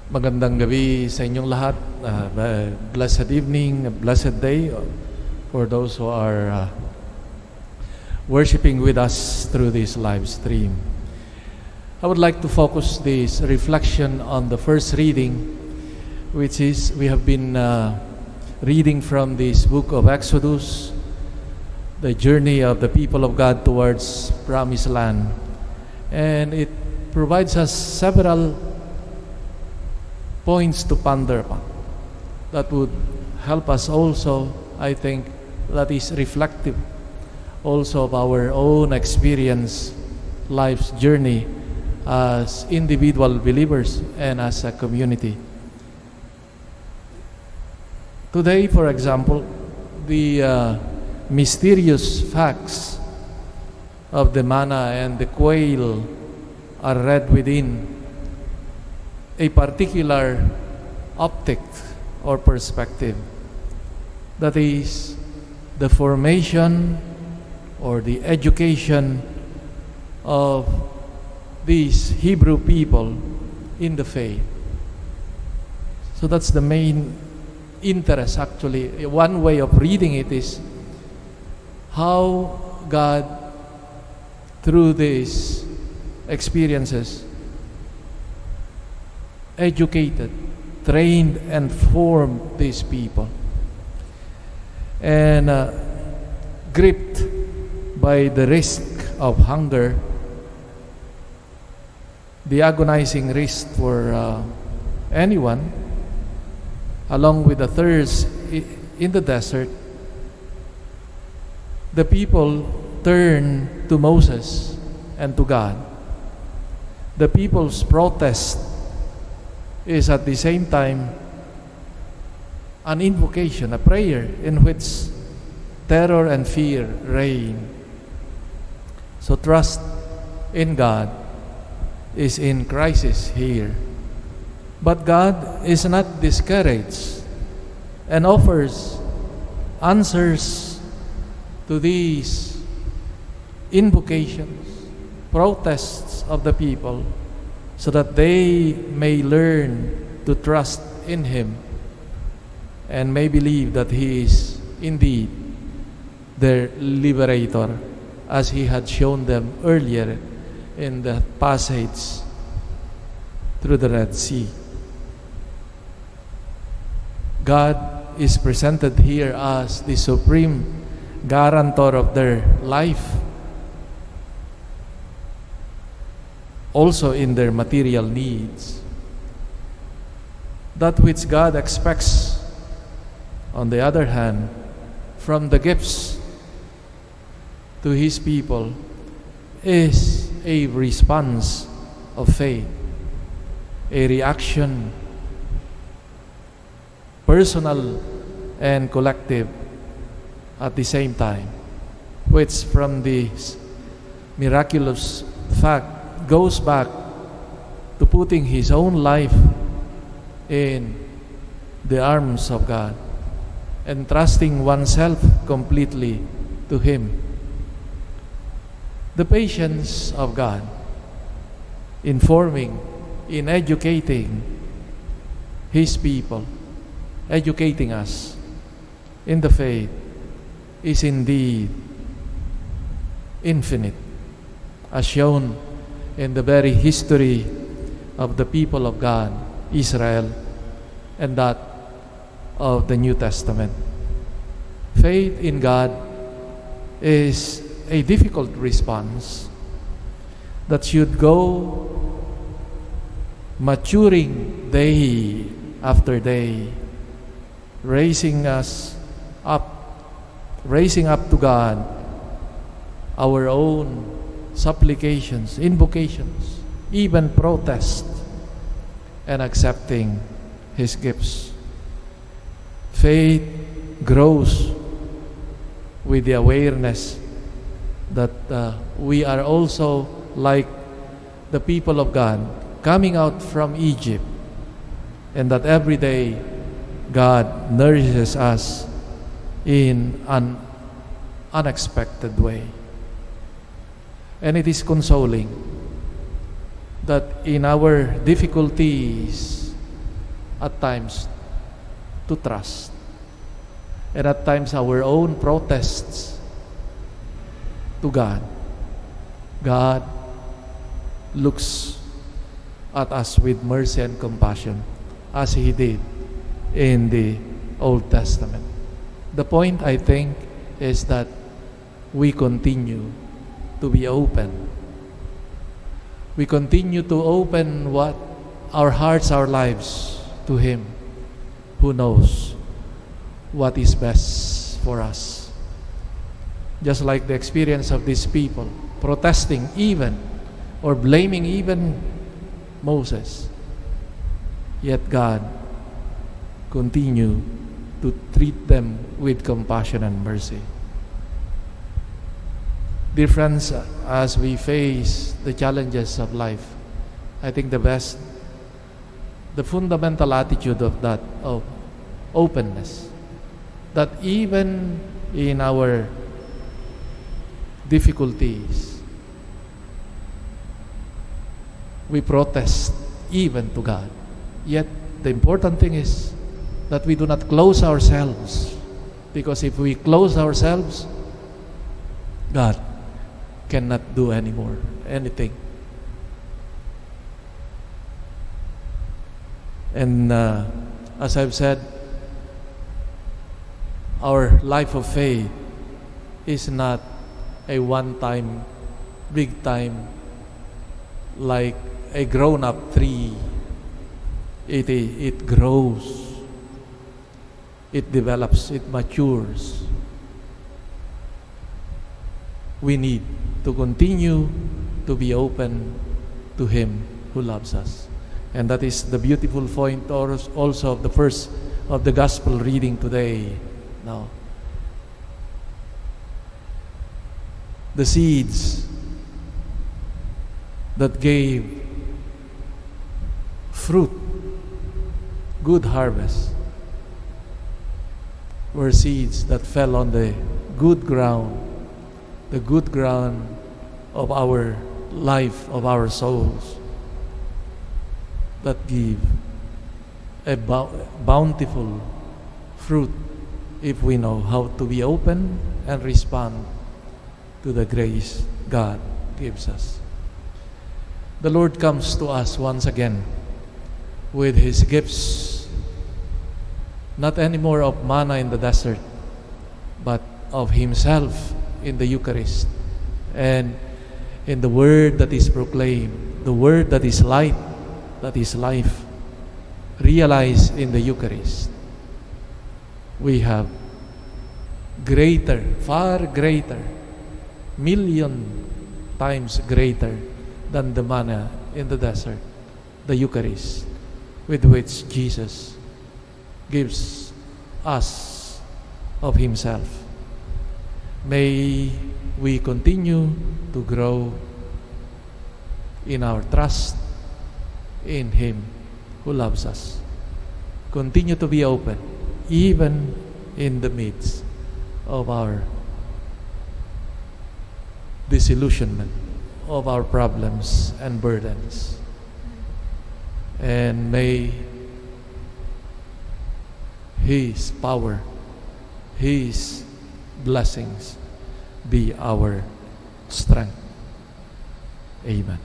Magandang gabi sa inyong lahat. Blessed evening, blessed day for those who are worshiping with us through this live stream. I would like to focus this reflection on the first reading, which is we have been reading from this book of Exodus, the journey of the people of God towards Promised Land. And it provides us several points to ponder upon that would help us also, I think, that is reflective also of our own experience, life's journey as individual believers and as a community. Today, for example, the mysterious facts of the manna and the quail are read within a particular optic or perspective, that is the formation or the education of these Hebrew people in the faith. So that's the main interest, actually. One way of reading it is how God, through these experiences, educated, trained, and formed these people. And gripped by the risk of hunger, the agonizing risk for anyone, along with the thirst in the desert, the people turn to Moses and to God. The people's protest is at the same time an invocation, a prayer in which terror and fear reign. So trust in God is in crisis here. But God is not discouraged and offers answers to these invocations, protests of the people, so that they may learn to trust in Him and may believe that He is indeed their liberator, as He had shown them earlier in the passage through the Red Sea. God is presented here as the supreme guarantor of their life, also in their material needs. That which God expects, on the other hand, from the gifts to His people is a response of faith, a reaction, personal and collective at the same time, which from this miraculous fact goes back to putting his own life in the arms of God and trusting oneself completely to Him. The patience of God in forming, in educating His people, educating us in the faith, is indeed infinite, as shown in the very history of the people of God, Israel, and that of the New Testament. Faith in God is a difficult response that should go maturing day after day, raising up to God our own supplications, invocations, even protest, and accepting His gifts. Faith grows with the awareness that we are also like the people of God coming out from Egypt, and that every day God nourishes us in an unexpected way. And it is consoling that in our difficulties at times to trust. And at times our own protests to God. God looks at us with mercy and compassion as He did in the Old Testament. The point, I think, is that we continue to be open. We continue to open our hearts, our lives to Him who knows what is best for us. Just like the experience of these people, protesting even or blaming even Moses. Yet God continued to treat them with compassion and mercy. Dear friends, as we face the challenges of life, I think the fundamental attitude of openness, that even in our difficulties, we protest even to God. Yet the important thing is that we do not close ourselves, because if we close ourselves, God cannot do anything. And as I've said, our life of faith is not a one-time, big time, like a grown-up tree. It grows, it develops, it matures. We need to continue to be open to Him who loves us. And that is the beautiful point also of the first of the gospel reading today. Now, the seeds that gave fruit, good harvest, were seeds that fell on the good ground of our life, of our souls, that give a bountiful fruit if we know how to be open and respond to the grace God gives us. The Lord comes to us once again with His gifts, not anymore of manna in the desert, but of Himself in the Eucharist and in the Word that is proclaimed, the Word that is light, that is life, realized in the Eucharist. We have greater, far greater, million times greater than the manna in the desert, the Eucharist, with which Jesus gives us of Himself. May we continue to grow in our trust in Him who loves us. Continue to be open, even in the midst of our disillusionment, of our problems and burdens. And may His power, His blessings be our strength. Amen.